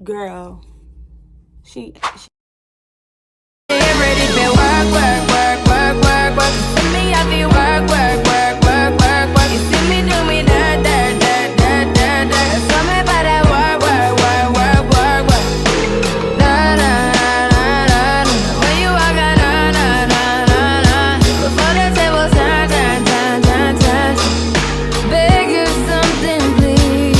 girl, she ready for work, work, work, work, work, work. See me, I feel work, work, work, work, work, work. You see me do me dirt, dirt, dirt, dirt, dirt, dirt. Tell me about that work, work, work, work, work, work. Na na na na na. When you walk out, na na na na na. Before the table turn, turn, turn, turn, turn. Beg you something, please.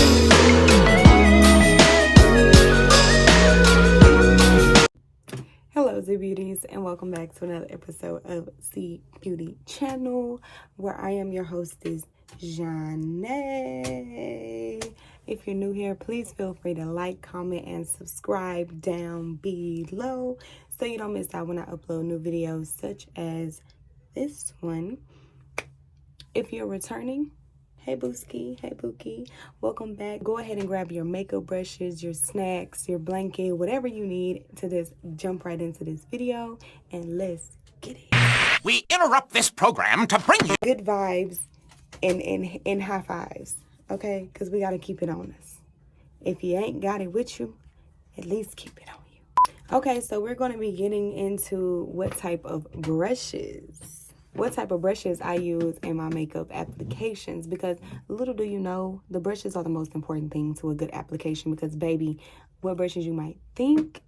Hello, Zhebeauties, and welcome back to another episode of Zhebeauty channel, where I am your hostess, Janae. If you're new here, please feel free to like, comment, and subscribe down below so you don't miss out when I upload new videos such as this one. If you're returning, hey Booski, hey Bookie, welcome back. Go ahead and grab your makeup brushes, your snacks, your blanket, whatever you need to just jump right into this video, and let's get it. We interrupt this program to bring you Good vibes and high fives, okay? Because we got to keep it on us. If you ain't got it with you, at least keep it on you. Okay, so we're going to be getting into what type of brushes I use in my makeup applications, because little do you know, the brushes are the most important thing to a good application, because baby, what brushes you might think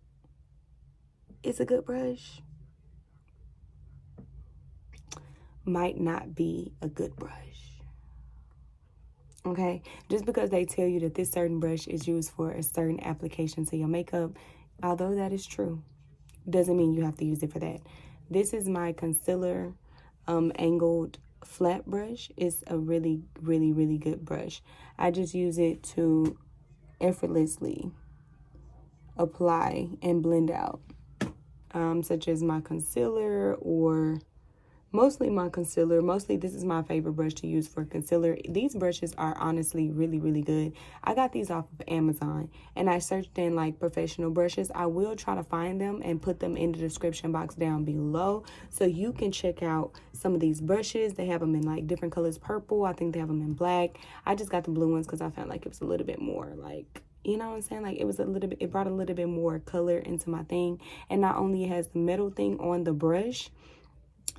is a good brush might not be a good brush. Okay, just because they tell you that this certain brush is used for a certain application to your makeup, although that is true, doesn't mean you have to use it for that. This is my concealer angled flat brush. It's a really good brush. I just use it to effortlessly apply and blend out such as my concealer, or mostly my concealer. Mostly this is my favorite brush to use for concealer. These brushes are honestly really good. I got these off of Amazon, and I searched in like professional brushes. I will try to find them and put them in the description box down below so you can check out some of these brushes. They have them in like different colors, purple. I think they have them in black. I just got the blue ones because I felt like it was a little bit more like, you know what I'm saying? Like it was a little bit, it brought a little bit more color into my thing. And not only it has the metal thing on the brush,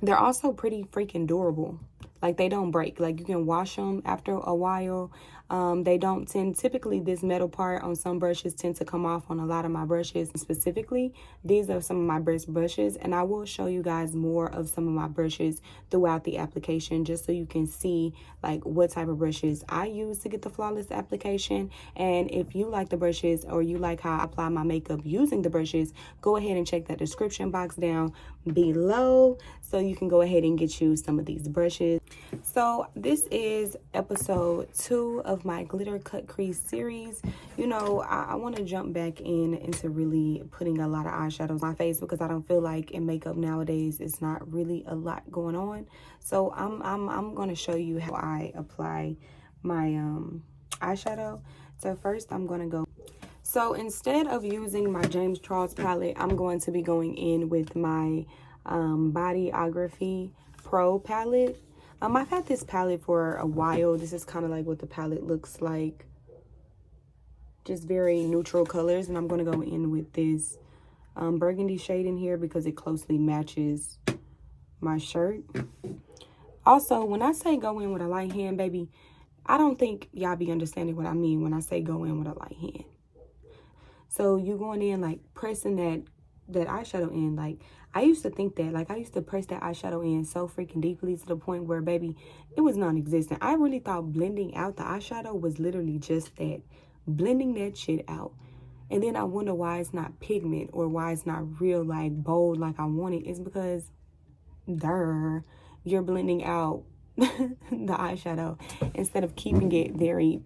they're also pretty freaking durable. Like they don't break. Like you can wash them after a while. They don't tend, typically this metal part on some brushes tend to come off on a lot of my brushes. Specifically, these are some of my best brushes, and I will show you guys more of some of my brushes throughout the application, just so you can see like what type of brushes I use to get the flawless application. And if you like the brushes, or you like how I apply my makeup using the brushes, go ahead and check that description box down below so you can go ahead and get you some of these brushes. So this is episode 2 of my glitter cut crease series. You know, I want to jump back into really putting a lot of eyeshadows on my face, because I don't feel like in makeup nowadays it's not really a lot going on. So I'm going to show you how I apply my eyeshadow. So first I'm going to go. So instead of using my James Charles palette, I'm going to be going in with my Bodyography Pro palette. I've had this palette for a while. This is kind of like what the palette looks like. Just very neutral colors. And I'm going to go in with this burgundy shade in here because it closely matches my shirt. Also, when I say go in with a light hand, baby, I don't think y'all be understanding what I mean when I say go in with a light hand. So you going in like pressing that eyeshadow in. Like I used to think that, like I used to press that eyeshadow in so freaking deeply to the point where, baby, it was non-existent. I really thought blending out the eyeshadow was literally just that, blending that shit out. And then I wonder why it's not pigment, or why it's not real like bold like I want it. It's because you're blending out the eyeshadow instead of keeping it very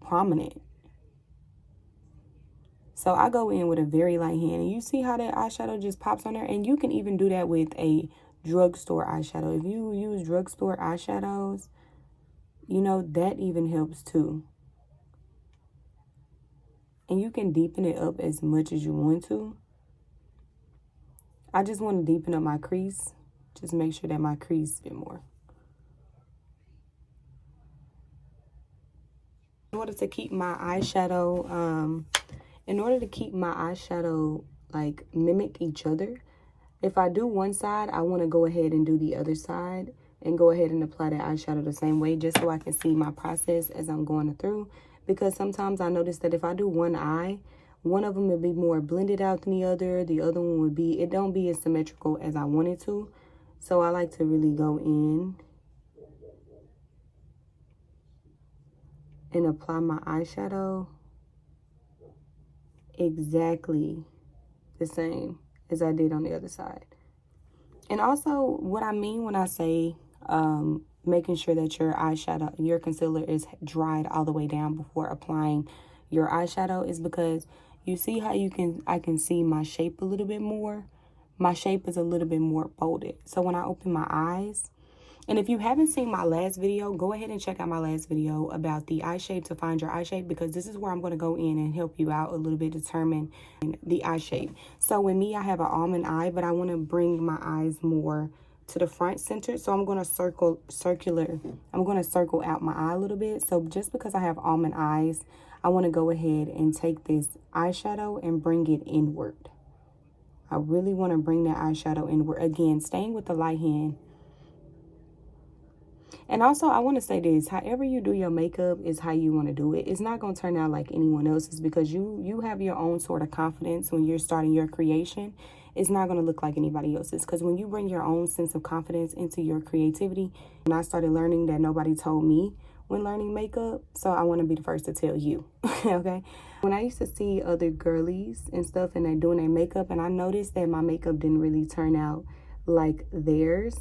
prominent. So I go in with a very light hand, and you see how that eyeshadow just pops on there. And you can even do that with a drugstore eyeshadow. If you use drugstore eyeshadows, you know, that even helps too. And you can deepen it up as much as you want to. I just want to deepen up my crease. Just make sure that my crease a bit more. In order to keep my eyeshadow in order to keep my eyeshadow like mimic each other, if I do one side, I want to go ahead and do the other side and go ahead and apply that eyeshadow the same way, just so I can see my process as I'm going through. Because sometimes I notice that if I do one eye, one of them would be more blended out than the other one would be, it don't be as symmetrical as I want it to. So I like to really go in and apply my eyeshadow exactly the same as I did on the other side. And also, what I mean when I say making sure that your eyeshadow, your concealer is dried all the way down before applying your eyeshadow is because you see how I can see my shape a little bit more. My shape is a little bit more bolded. So when I open my eyes, and if you haven't seen my last video, go ahead and check out my last video about the eye shape to find your eye shape, because this is where I'm going to go in and help you out a little bit, determine the eye shape. So with me, I have an almond eye, but I want to bring my eyes more to the front center. So I'm going to circle out my eye a little bit. So just because I have almond eyes, I want to go ahead and take this eyeshadow and bring it inward. I really want to bring that eyeshadow inward. Again, staying with the light hand. And also, I want to say this, however you do your makeup is how you want to do it. It's not going to turn out like anyone else's, because you have your own sort of confidence when you're starting your creation. It's not going to look like anybody else's, because when you bring your own sense of confidence into your creativity, and I started learning that nobody told me when learning makeup, so I want to be the first to tell you, okay? When I used to see other girlies and stuff and they're doing their makeup, and I noticed that my makeup didn't really turn out like theirs,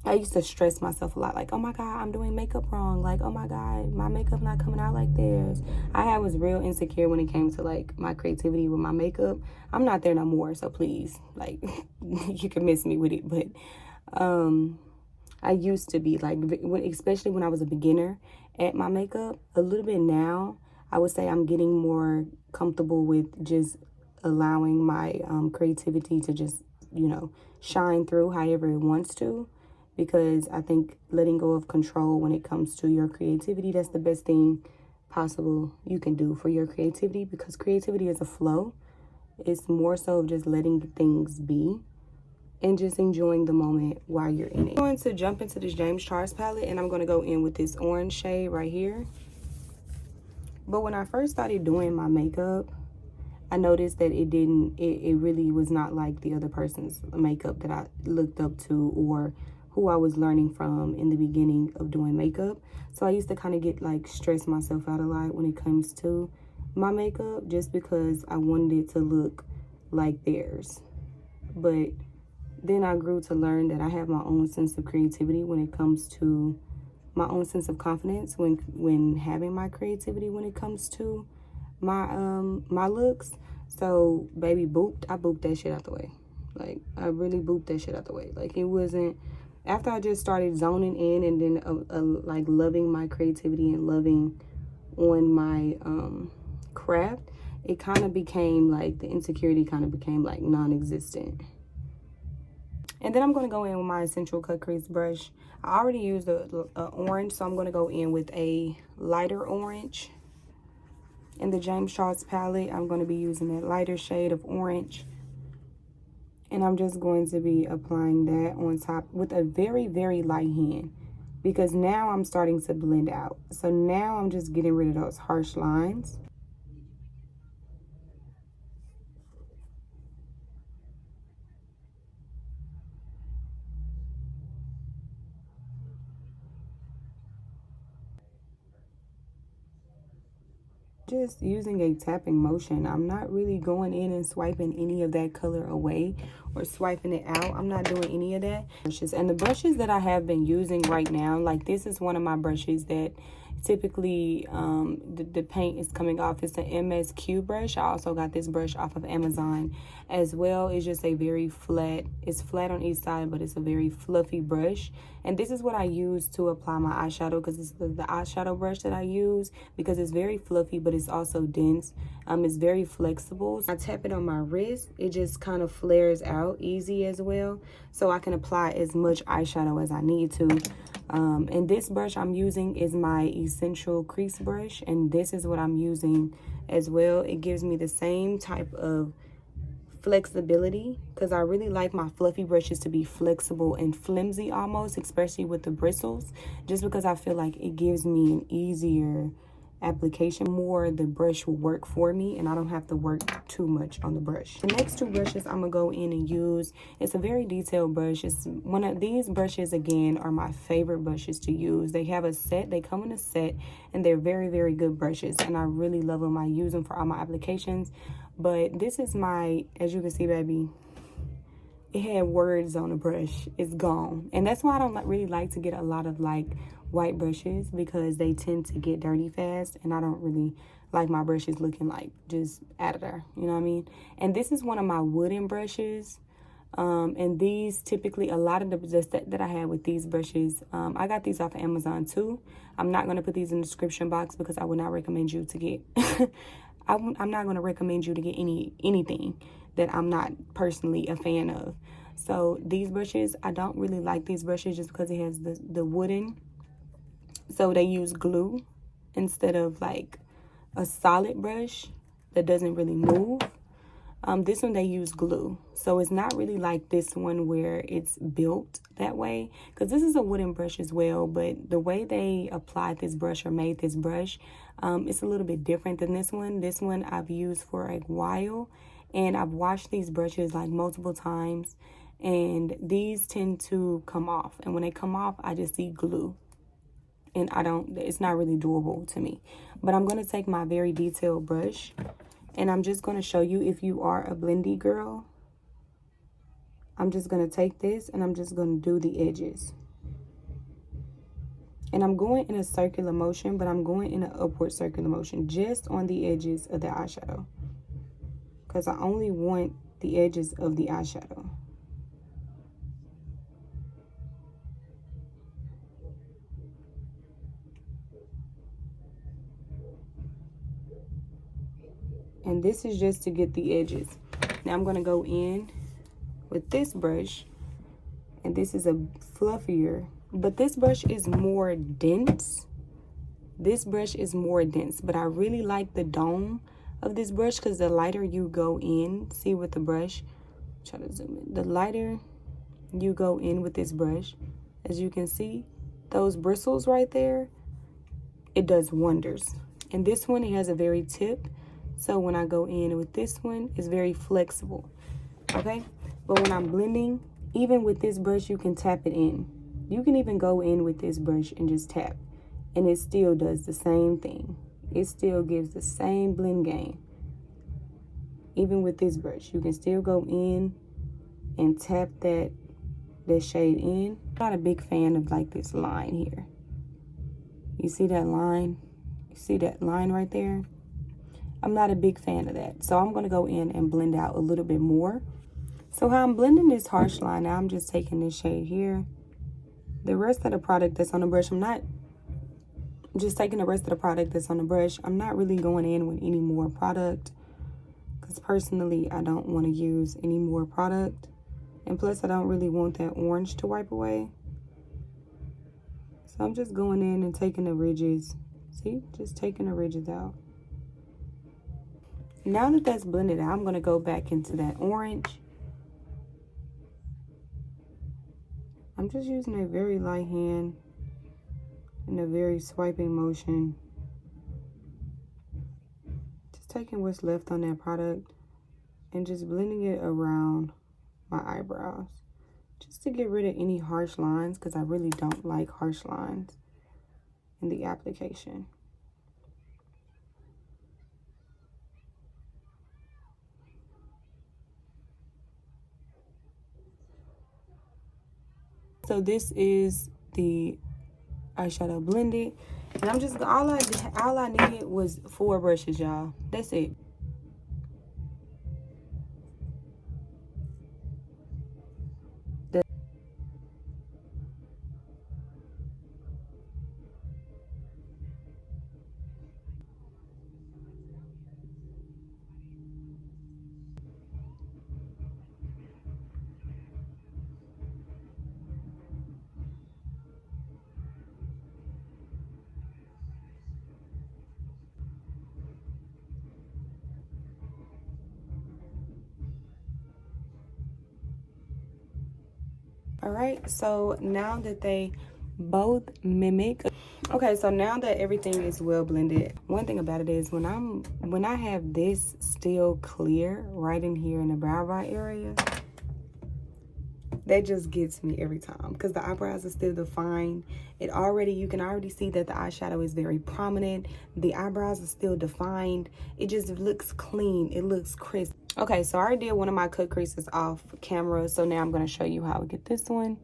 I used to stress myself a lot, like, oh my God, I'm doing makeup wrong. Like, oh my God, my makeup not coming out like theirs. I was real insecure when it came to like my creativity with my makeup. I'm not there no more, so please, like, you can miss me with it. But I used to be like, especially when I was a beginner at my makeup. A little bit now, I would say I'm getting more comfortable with just allowing my creativity to just, you know, shine through however it wants to. Because I think letting go of control when it comes to your creativity, that's the best thing possible you can do for your creativity, because creativity is a flow. It's more so just letting things be and just enjoying the moment while you're in it. I'm going to jump into this James Charles palette, and I'm going to go in with this orange shade right here. But when I first started doing my makeup, I noticed that it really was not like the other person's makeup that I looked up to or who I was learning from in the beginning of doing makeup. So I used to kind of get like stress myself out a lot when it comes to my makeup, just because I wanted it to look like theirs. But then I grew to learn that I have my own sense of creativity when it comes to my own sense of confidence when having my creativity when it comes to my my looks. So baby, I booped that shit out the way. Like, I really booped that shit out the way. Like, it wasn't, after I just started zoning in and then like loving my creativity and loving on my craft, it kind of became like, the insecurity kind of became like non-existent. And then I'm going to go in with my Essential Cut Crease brush. I already used a orange, so I'm going to go in with a lighter orange. In the James Charles palette, I'm going to be using that lighter shade of orange. And I'm just going to be applying that on top with a very, very light hand, because now I'm starting to blend out. So now I'm just getting rid of those harsh lines. Just using a tapping motion. I'm not really going in and swiping any of that color away or swiping it out. I'm not doing any of that. And the brushes that I have been using right now, like this is one of my brushes that typically the paint is coming off. It's an MSQ brush. I also got this brush off of Amazon as well. It's just a very flat, it's flat on each side, but it's a very fluffy brush. And this is what I use to apply my eyeshadow, because it's the eyeshadow brush that I use, because it's very fluffy, but it's also dense. It's very flexible. I tap it on my wrist, it just kind of flares out easy as well, so I can apply as much eyeshadow as I need to. And this brush I'm using is my Essential Crease brush, and this is what I'm using as well. It gives me the same type of flexibility, because I really like my fluffy brushes to be flexible and flimsy almost, especially with the bristles, just because I feel like it gives me an easier application. More the brush will work for me and I don't have to work too much on the brush. The next two brushes I'm gonna go in and use, it's a very detailed brush. It's one of these brushes, again, are my favorite brushes to use. They have a set, they come in a set, and they're very, very good brushes, and I really love them. I use them for all my applications. But this is my, as you can see, baby, it had words on the brush. It's gone. And that's why I don't really like to get a lot of like white brushes, because they tend to get dirty fast, and I don't really like my brushes looking like just out of there, you know what I mean? And this is one of my wooden brushes. And these typically, a lot of the set that I have with these brushes, I got these off of Amazon too. I'm not going to put these in the description box because I would not recommend you to get I'm not going to recommend you to get anything that I'm not personally a fan of. So these brushes, I don't really like these brushes just because it has the wooden. So they use glue instead of like a solid brush that doesn't really move. This one, they use glue. So it's not really like this one where it's built that way, because this is a wooden brush as well, but the way they applied this brush or made this brush, it's a little bit different than this one. This one I've used for a while, and I've washed these brushes like multiple times, and these tend to come off. And when they come off, I just see glue. And it's not really doable to me. But I'm going to take my very detailed brush, and I'm just going to show you, if you are a blendy girl, I'm just going to take this and I'm just going to do the edges. And I'm going in a circular motion, but I'm going in an upward circular motion just on the edges of the eyeshadow, because I only want the edges of the eyeshadow. And this is just to get the edges. Now I'm going to go in with this brush, and this is a fluffier, but this brush is more dense. This brush is more dense, but I really like the dome of this brush, because the lighter you go in, see with the brush, try to zoom in, the lighter you go in with this brush, as you can see, those bristles right there, it does wonders. And this one, it has a very tip, so when I go in with this one, it's very flexible, okay? But when I'm blending, even with this brush, you can tap it in. You can even go in with this brush and just tap, and it still does the same thing. It still gives the same blend game. Even with this brush, you can still go in and tap that shade in. I'm not a big fan of like this line here. You see that line? You see that line right there? I'm not a big fan of that. So I'm going to go in and blend out a little bit more. So how I'm blending this harsh line, now I'm just taking this shade here. The rest of the product that's on the brush, I'm not just taking the rest of the product that's on the brush. I'm not really going in with any more product, because personally, I don't want to use any more product. And plus, I don't really want that orange to wipe away. So I'm just going in and taking the ridges. See, just taking the ridges out. Now that that's blended out, I'm going to go back into that orange. I'm just using a very light hand in a very swiping motion. Just taking what's left on that product and just blending it around my eyebrows, just to get rid of any harsh lines, because I really don't like harsh lines in the application. So this is the eyeshadow blended, and I'm just all I needed was 4 brushes, y'all. That's it. All right, so now that they both mimic, okay, so now that everything is well blended, one thing about it is when I have this still clear right in here in the brow bone area, that just gets me every time because the eyebrows are still defined. You can already see that the eyeshadow is very prominent. The eyebrows are still defined. It just looks clean. It looks crisp. Okay, so I already did one of my cut creases off camera, so now I'm going to show you how I get this one.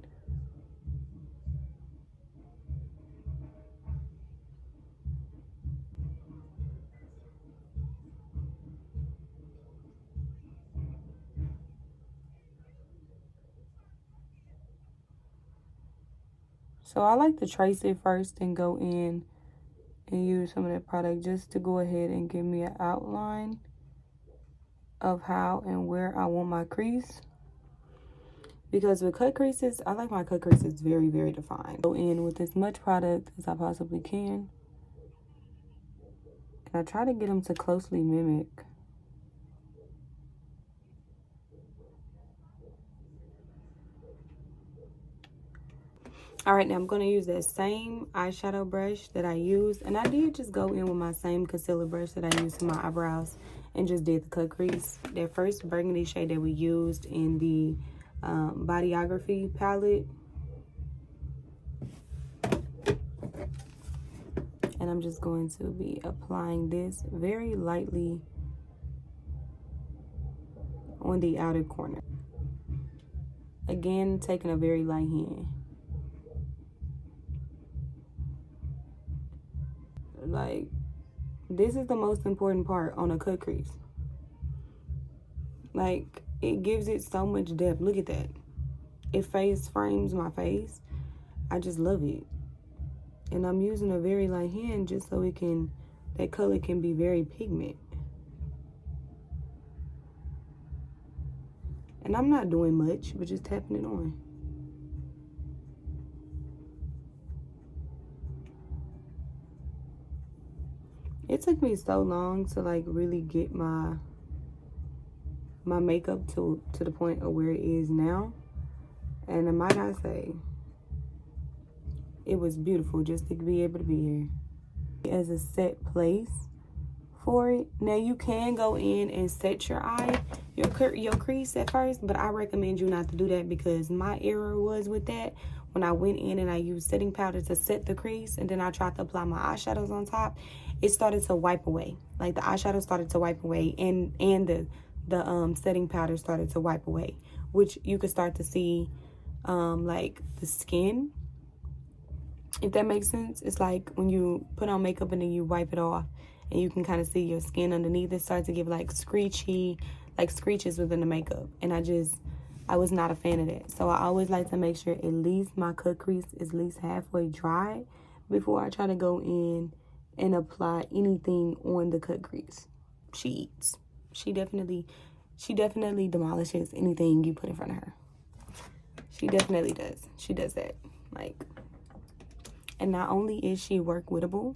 So I like to trace it first and go in and use some of that product just to go ahead and give me an outline of how and where I want my crease. Because with cut creases, I like my cut creases very, very defined. Go in with as much product as I possibly can. And I try to get them to closely mimic. All right, now I'm going to use that same eyeshadow brush that I used. And I did just go in with my same concealer brush that I used for my eyebrows and just did the cut crease. That first burgundy shade that we used in the Bodyography palette. And I'm just going to be applying this very lightly on the outer corner. Again, taking a very light hand. Like, this is the most important part on a cut crease. Like, it gives it so much depth. Look at that. It face frames my face. I just love it. And I'm using a very light hand just so that color can be very pigment. And I'm not doing much, but just tapping it on. It took me so long to like really get my makeup to the point of where it is now. And might I say, it was beautiful just to be able to be here as a set place for it. Now you can go in and set your your crease at first, but I recommend you not to do that because my error was with that. When I went in and I used setting powder to set the crease and then I tried to apply my eyeshadows on top, it started to wipe away. Like the eyeshadow started to wipe away and the setting powder started to wipe away, which you could start to see like the skin, if that makes sense. It's like when you put on makeup and then you wipe it off and you can kind of see your skin underneath. It starts to give like screeches within the makeup, and I was not a fan of that. So I always like to make sure at least my cut crease is at least halfway dry before I try to go in and apply anything on the cut crease. She eats. She definitely demolishes anything you put in front of her. She definitely does. She does that. Like, and not only is she work-wittable,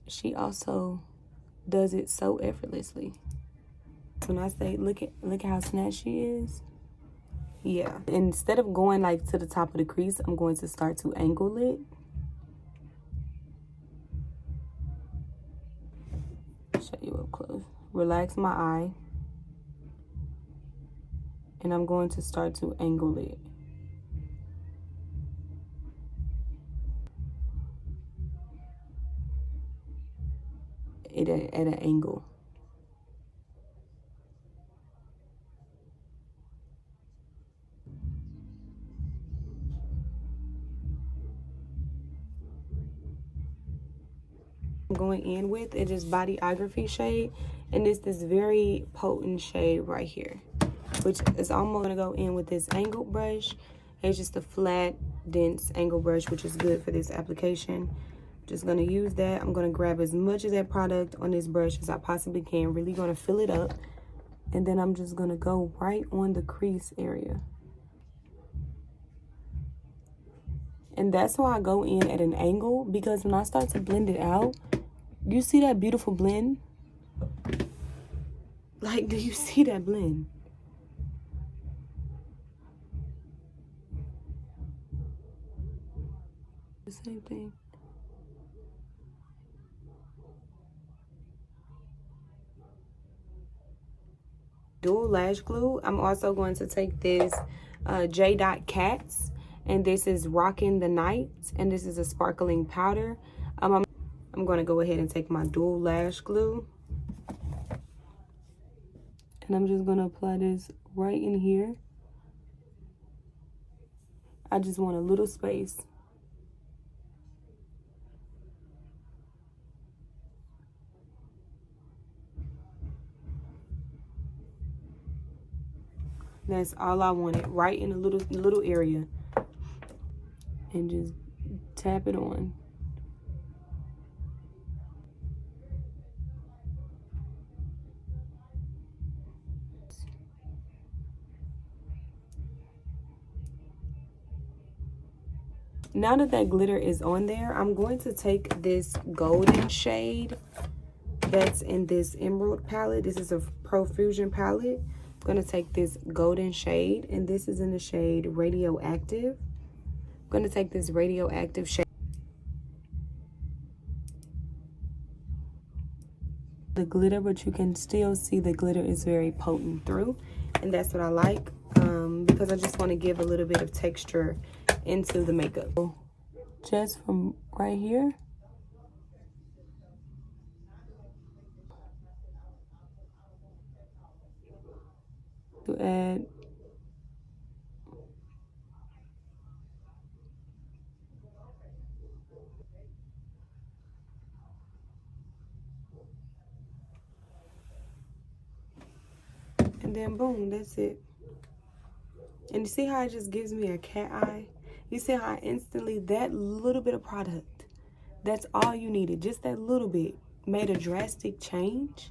she also does it so effortlessly. When I say look at how snatched she is, yeah. Instead of going like to the top of the crease, I'm going to start to angle it. Show you up close. Relax my eye, and I'm going to start to angle it. At an angle. I'm going in with it is Bodyography shade, and it's this very potent shade right here, which is almost gonna go in with this angled brush. It's just a flat, dense angled brush, which is good for this application. Just gonna use that. I'm gonna grab as much of that product on this brush as I possibly can. Really gonna fill it up, and then I'm just gonna go right on the crease area. And that's why I go in at an angle, because when I start to blend it out, you see that beautiful blend? Like, do you see that blend? same thing. Dual lash glue. I'm also going to take this J.Cat's, and this is Rockin' the Night, and this is a sparkling powder. I'm going to go ahead and take my dual lash glue, and I'm just going to apply this right in here. I just want a little space. That's all I wanted, right in a little area. And just tap it on. Now that that glitter is on there, I'm going to take this golden shade that's in this emerald palette. This is a Profusion palette. I'm going to take this golden shade, and this is in the shade Radioactive. I'm going to take this Radioactive shade. The glitter, but you can still see the glitter is very potent through, and that's what I like, because I just want to give a little bit of texture into the makeup. Just from right here, to add and then boom, that's it. And you see how it just gives me a cat eye? You see how instantly that little bit of product, that's all you needed, just that little bit, made a drastic change.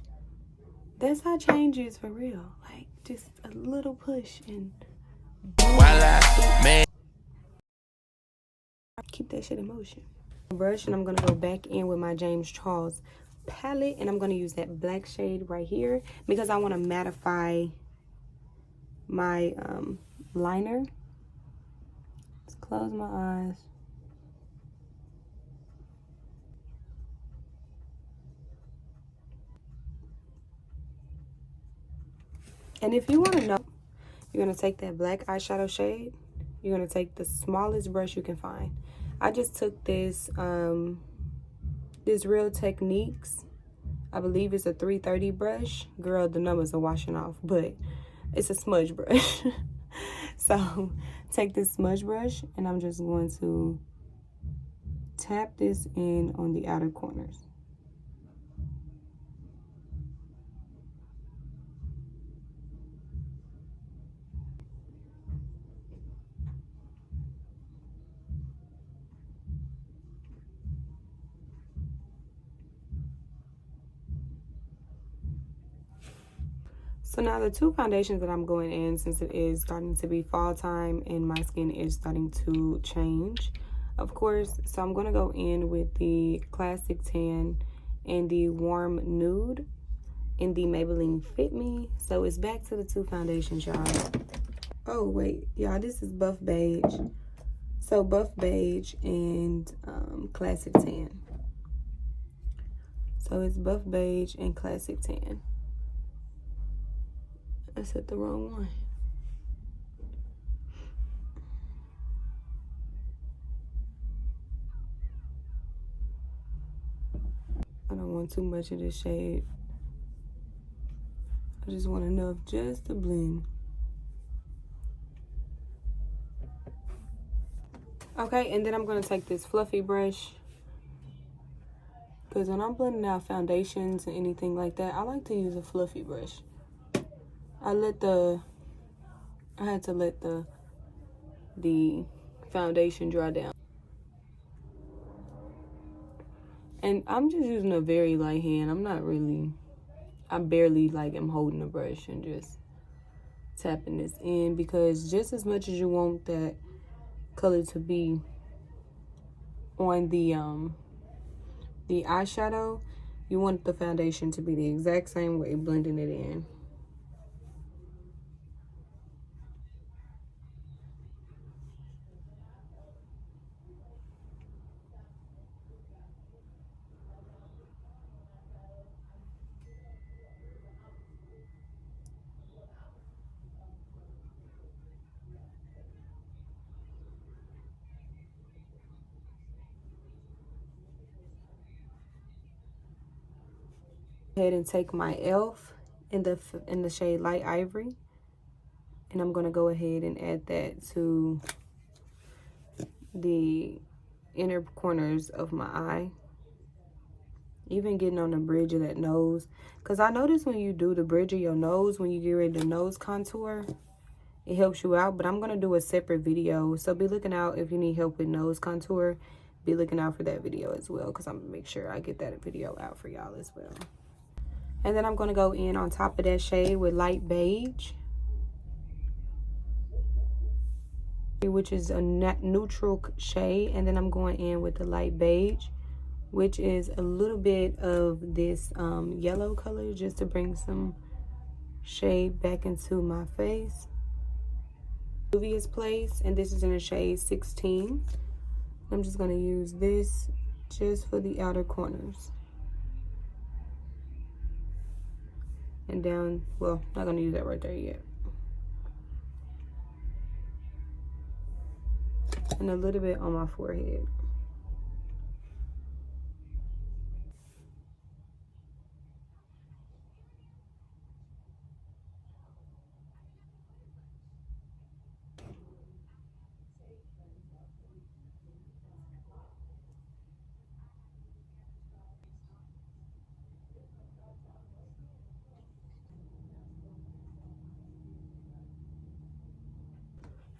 That's how change is for real. Like, just a little push and voila, keep that shit in motion. Brush, and I'm gonna go back in with my James Charles palette, and I'm gonna use that black shade right here because I want to mattify my liner. Let's close my eyes. And if you want to know, you're going to take that black eyeshadow shade. You're going to take the smallest brush you can find. I just took this, this Real Techniques. I believe it's a 330 brush. Girl, the numbers are washing off, but it's a smudge brush. So take this smudge brush, and I'm just going to tap this in on the outer corners. So now the two foundations that I'm going in, since it is starting to be fall time and my skin is starting to change, of course, so I'm going to go in with the Classic Tan and the Warm Nude in the Maybelline Fit Me. So it's back to the two foundations, y'all. Oh, wait, y'all, this is Buff Beige. So Buff Beige and Classic Tan. So it's Buff Beige and Classic Tan. I said the wrong one. I don't want too much of this shade. I just want enough just to blend. Okay, and then I'm going to take this fluffy brush, because when I'm blending out foundations and anything like that, I like to use a fluffy brush. I had to let the foundation dry down. And I'm just using a very light hand. I barely like am holding the brush and just tapping this in, because just as much as you want that color to be on the eyeshadow, you want the foundation to be the exact same way, blending it in. Go ahead and take my e.l.f. in the shade Light Ivory. And I'm going to go ahead and add that to the inner corners of my eye. Even getting on the bridge of that nose. Because I notice when you do the bridge of your nose, when you get ready to nose contour, it helps you out. But I'm going to do a separate video. So be looking out if you need help with nose contour. Be looking out for that video as well. Because I'm going to make sure I get that video out for y'all as well. And then I'm going to go in on top of that shade with Light Beige, which is a neutral shade. And then I'm going in with the Light Beige, which is a little bit of this yellow color, just to bring some shade back into my face. Juvia's Place, and this is in the shade 16. I'm just going to use this just for the outer corners. And down, well, not going to use that right there yet. And a little bit on my forehead.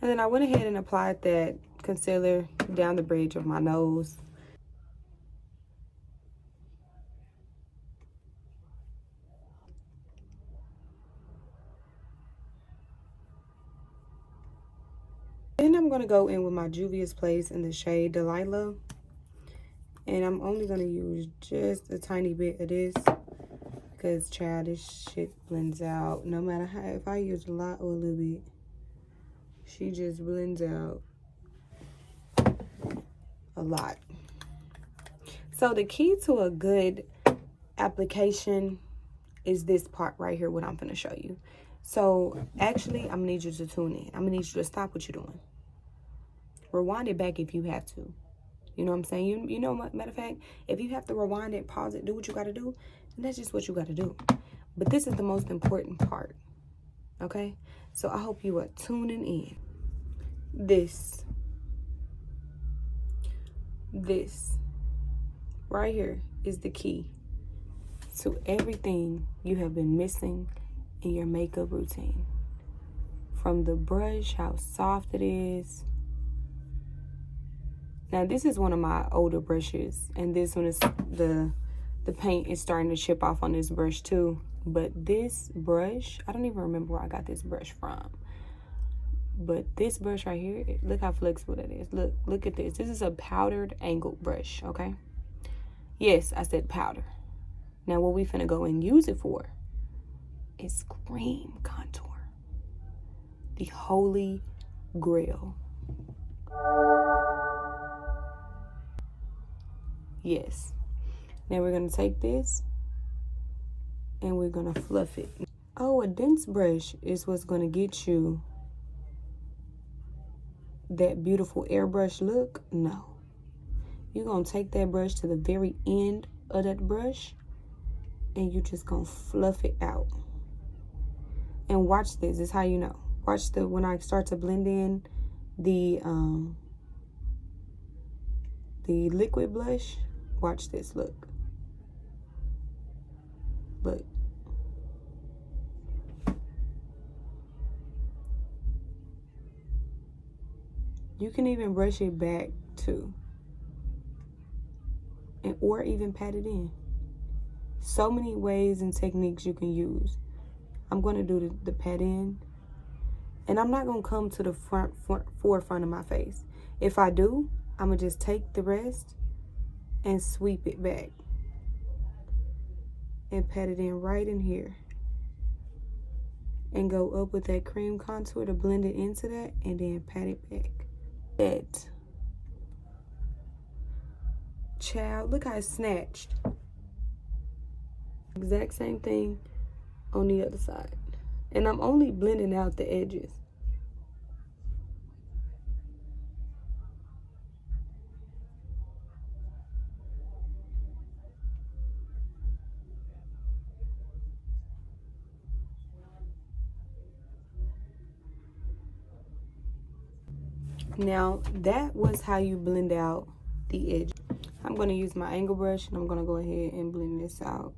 And then I went ahead and applied that concealer down the bridge of my nose. Then I'm going to go in with my Juvia's Place in the shade Delilah. And I'm only going to use just a tiny bit of this. Because, child, this shit blends out. No matter how, if I use a lot or a little bit, she just blends out a lot. So the key to a good application is this part right here, what I'm going to show you. So actually, I'm going to need you to tune in. I'm going to need you to stop what you're doing. Rewind it back if you have to. You know what I'm saying? You know what, matter of fact, if you have to rewind it, pause it, do what you got to do, then that's just what you got to do. But this is the most important part. Okay? So I hope you are tuning in. This right here is the key to everything you have been missing in your makeup routine. From the brush, how soft it is. Now this is one of my older brushes, and this one is the paint is starting to chip off on this brush too. But this brush, I don't even remember where I got this brush from. But this brush right here, look how flexible that is. Look at this. This is a powdered angled brush, okay? Yes, I said powder. Now what we finna go and use it for is cream contour. The holy grail. Yes. Now we're gonna take this and we're gonna fluff it. Oh, a dense brush is what's gonna get you that beautiful airbrush look. No. You're gonna take that brush to the very end of that brush and you just gonna fluff it out. And watch this. This is how you know. Watch when I start to blend in the liquid blush. Watch this. Look. Look. You can even brush it back too. Or even pat it in. So many ways and techniques you can use. I'm going to do the pat in. And I'm not going to come to the forefront of my face. If I do, I'm going to just take the rest and sweep it back. And pat it in right in here. And go up with that cream contour to blend it into that. And then pat it back. Child, look how it's snatched. Exact same thing on the other side. And I'm only blending out the edges. Now, that was how you blend out the edge. I'm going to use my angle brush and I'm going to go ahead and blend this out.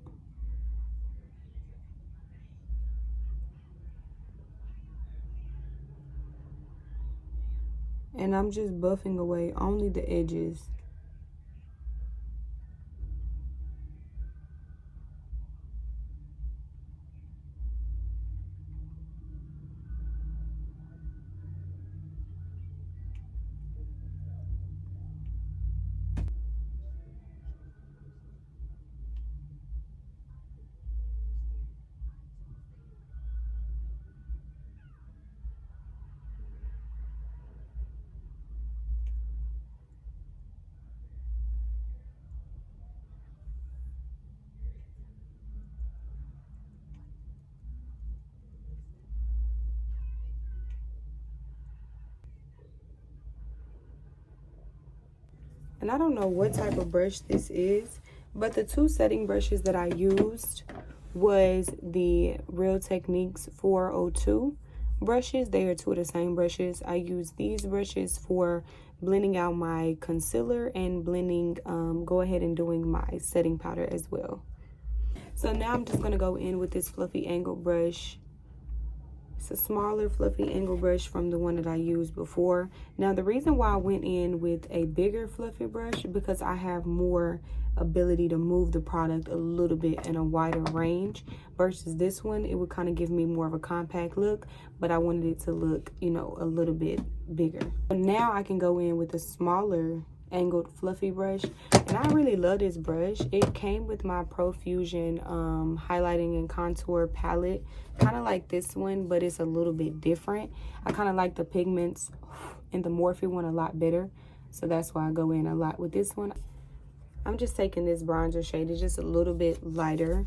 And I'm just buffing away only the edges. And I don't know what type of brush this is, but the two setting brushes that I used was the Real Techniques 402 brushes. They are two of the same brushes. I use these brushes for blending out my concealer and blending, go ahead and doing my setting powder as well. So now I'm just going to go in with this fluffy angle brush. It's a smaller fluffy angle brush from the one that I used before. Now the reason why I went in with a bigger fluffy brush because I have more ability to move the product a little bit in a wider range versus this one. It would kind of give me more of a compact look, but I wanted it to look, you know, a little bit bigger. But now I can go in with a smaller angled fluffy brush, and I really love this brush. It came with my Profusion highlighting and contour palette, kind of like this one, but it's a little bit different. I kind of like the pigments in the Morphe one a lot better, so that's why I go in a lot with this one. I'm just taking this bronzer shade. It's just a little bit lighter.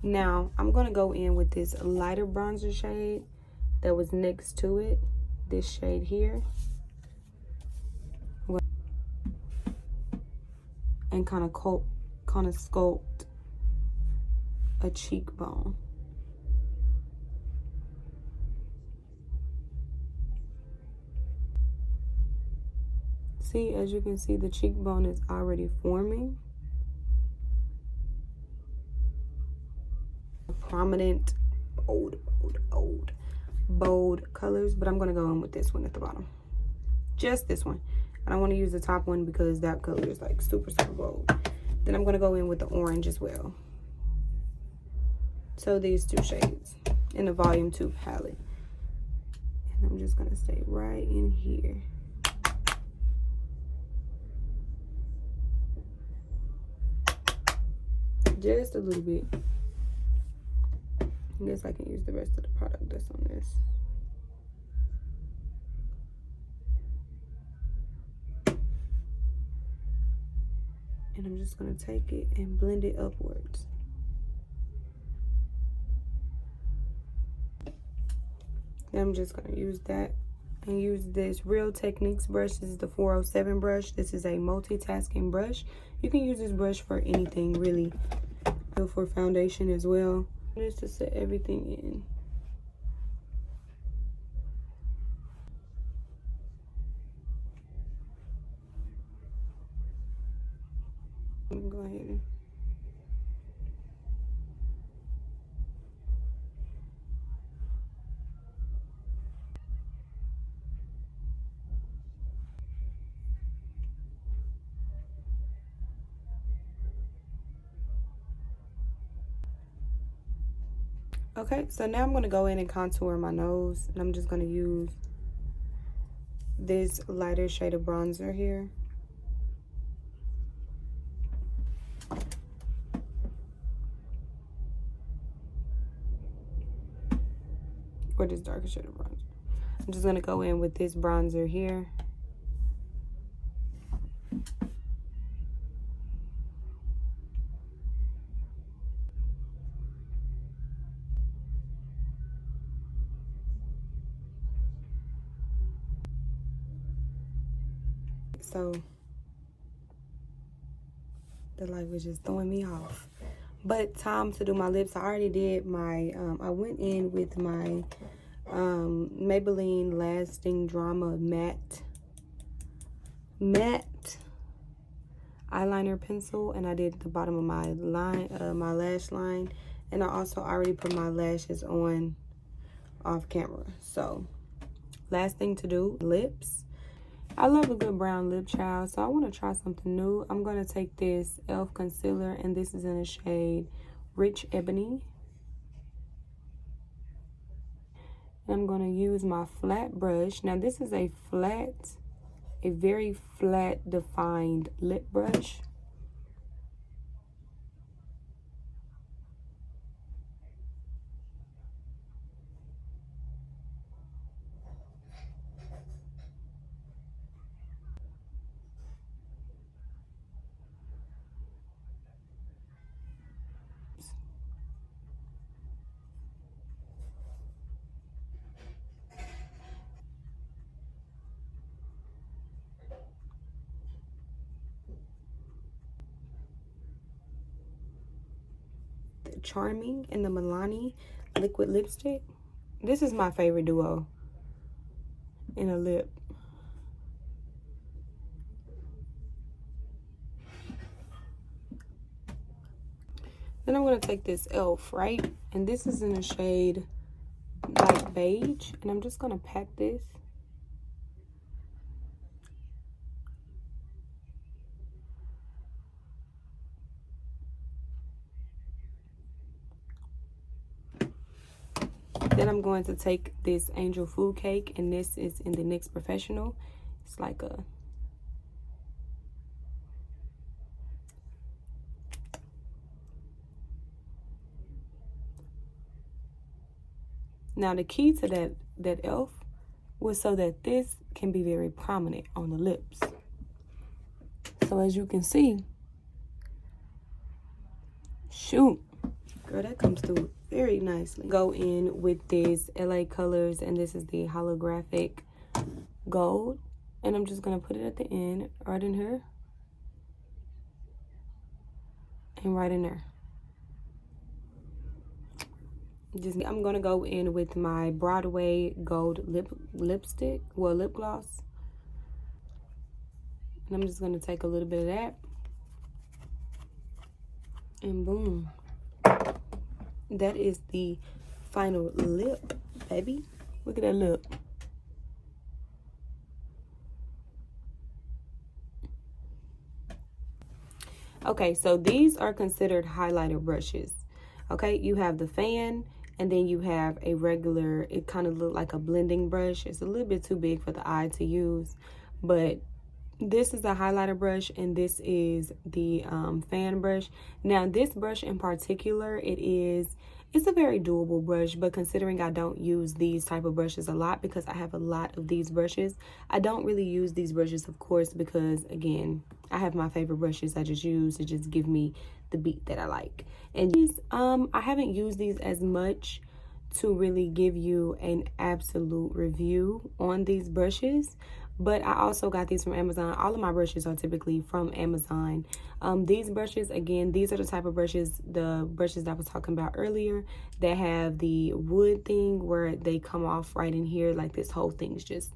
Now, I'm going to go in with this lighter bronzer shade that was next to it, this shade here. And kind of sculpt a cheekbone. See, as you can see, the cheekbone is already forming. Prominent, bold colors, but I'm going to go in with this one at the bottom. Just this one. I don't want to use the top one because that color is like super bold. Then I'm going to go in with the orange as well. So these two shades in the volume 2 palette. And I'm just going to stay right in here. Just a little bit. I guess I can use the rest of the product that's on this. And I'm just going to take it and blend it upwards. Then I'm just going to use that and use this Real Techniques brush. This is the 407 brush. This is a multitasking brush. You can use this brush for anything, really. For foundation as well. Just to set everything in. Go ahead. Okay, so now I'm going to go in and contour my nose, and I'm just going to use this lighter shade of bronzer here. Or this darker shade of bronzer. I'm just going to go in with this bronzer here. so the light was just throwing me off. But time to do my lips. I already did my, I went in with my Maybelline Lasting Drama Matte eyeliner pencil, and I did the bottom of my line, my lash line, and I also already put my lashes on off camera. So last thing to do, lips. I love a good brown lip, child, so I want to try something new. I'm going to take this e.l.f. concealer, and this is in the shade Rich Ebony. And I'm going to use my flat brush. Now, this is a very flat, defined lip brush. Charming and the Milani liquid lipstick. This is my favorite duo in a lip. Then I'm going to take this e.l.f., right? And this is in the shade like beige. And I'm just going to pat this. Then I'm going to take this Angel Food Cake, and this is in the NYX Professional. It's like a... Now, the key to that e.l.f. was so that this can be very prominent on the lips. So as you can see, shoot, girl, that comes through very nicely. Go in with this LA Colors, and this is the holographic gold, and I'm just gonna put it at the end, right in here, and right in there. I'm gonna go in with my Broadway gold lipstick, well, lip gloss, and I'm just gonna take a little bit of that, and boom. That is the final lip, baby. Look at that lip. Okay, so these are considered highlighter brushes. Okay, you have the fan, and then you have a regular, it kind of looks like a blending brush. It's a little bit too big for the eye to use, but this is a highlighter brush, and this is the fan brush. Now, this brush in particular, it's a very doable brush, but considering I don't use these type of brushes a lot because I have a lot of these brushes, I don't really use these brushes, of course, because, again, I have my favorite brushes I just use to just give me the beat that I like. And these, I haven't used these as much to really give you an absolute review on these brushes, but I also got these from Amazon. All of my brushes are typically from Amazon. These brushes, again, these are the type of brushes, the brushes that I was talking about earlier, that have the wood thing where they come off right in here, like this whole thing just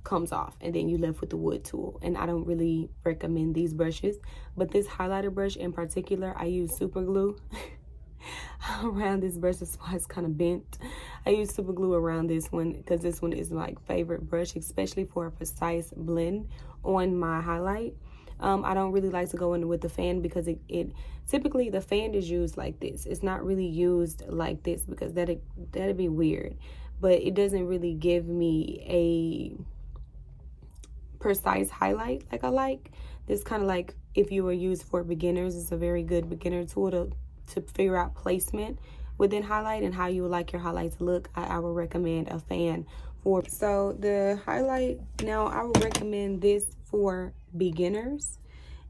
comes off, and then you left with the wood tool. And I don't really recommend these brushes, but this highlighter brush in particular, I use super glue around this brush. That's why it's kind of bent. I use super glue around this one because this one is my favorite brush, especially for a precise blend on my highlight. I don't really like to go in with the fan because it typically the fan is used like this. It's not really used like this because that'd be weird, but it doesn't really give me a precise highlight like I like. This kind of like if you were used for beginners, it's a very good beginner tool to figure out placement within highlight and how you would like your highlight to look. I would recommend a fan for. So the highlight, now I would recommend this for beginners,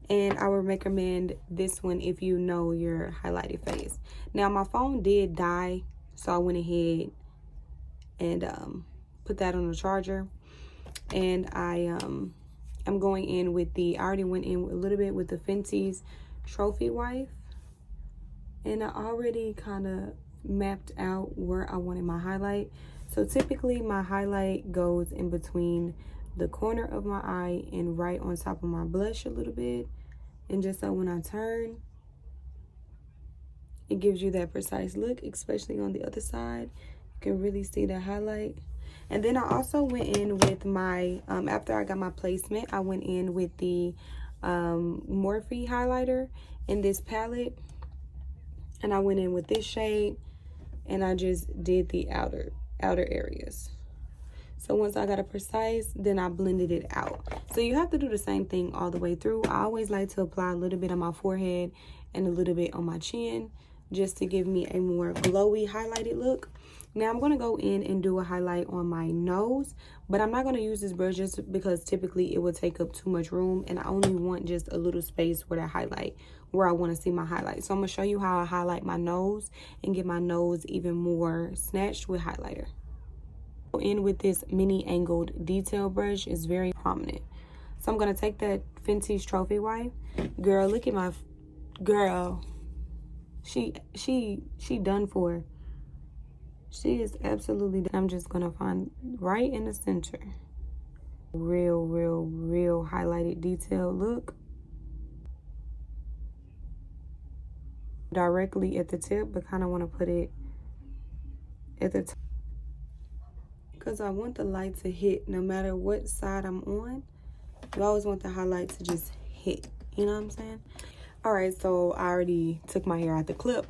and I would recommend this one if you know your highlighted face. Now my phone did die, so I went ahead and put that on the charger, and I I'm going in with the, I already went in a little bit with the Fenty's Trophy Wife. And I already kind of mapped out where I wanted my highlight. So typically my highlight goes in between the corner of my eye and right on top of my blush a little bit. And just so when I turn, it gives you that precise look, especially on the other side. You can really see the highlight. And then I also went in with my, after I got my placement, I went in with the Morphe highlighter in this palette. And I went in with this shade and I just did the outer areas. So once I got it precise, then I blended it out. So you have to do the same thing all the way through. I always like to apply a little bit on my forehead and a little bit on my chin, just to give me a more glowy highlighted look. Now I'm going to go in and do a highlight on my nose, but I'm not going to use this brush just because typically it would take up too much room, and I only want just a little space for that highlight where I want to see my highlight. So I'm going to show you how I highlight my nose and get my nose even more snatched with highlighter. In with this mini angled detail brush is very prominent. So I'm going to take that Fenty's Trophy Wife. Girl, look at my girl. She done for. She is absolutely done. I'm just gonna find right in the center. Real highlighted detail look. Directly at the tip, but kind of want to put it at the top. Because I want the light to hit no matter what side I'm on. You always want the highlight to just hit. You know what I'm saying? Alright, so I already took my hair out the clip,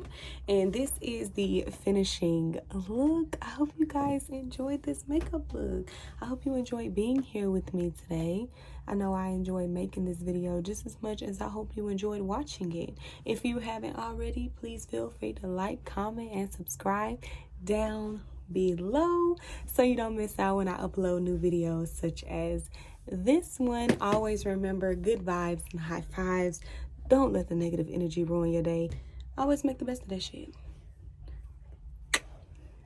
and this is the finishing look. I hope you guys enjoyed this makeup look. I hope you enjoyed being here with me today. I know I enjoyed making this video just as much as I hope you enjoyed watching it. If you haven't already, please feel free to like, comment, and subscribe down below so you don't miss out when I upload new videos such as this one. Always remember, good vibes and high fives. Don't let the negative energy ruin your day. Always make the best of that shit.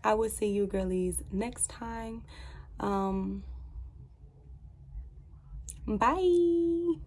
I will see you girlies next time. Bye.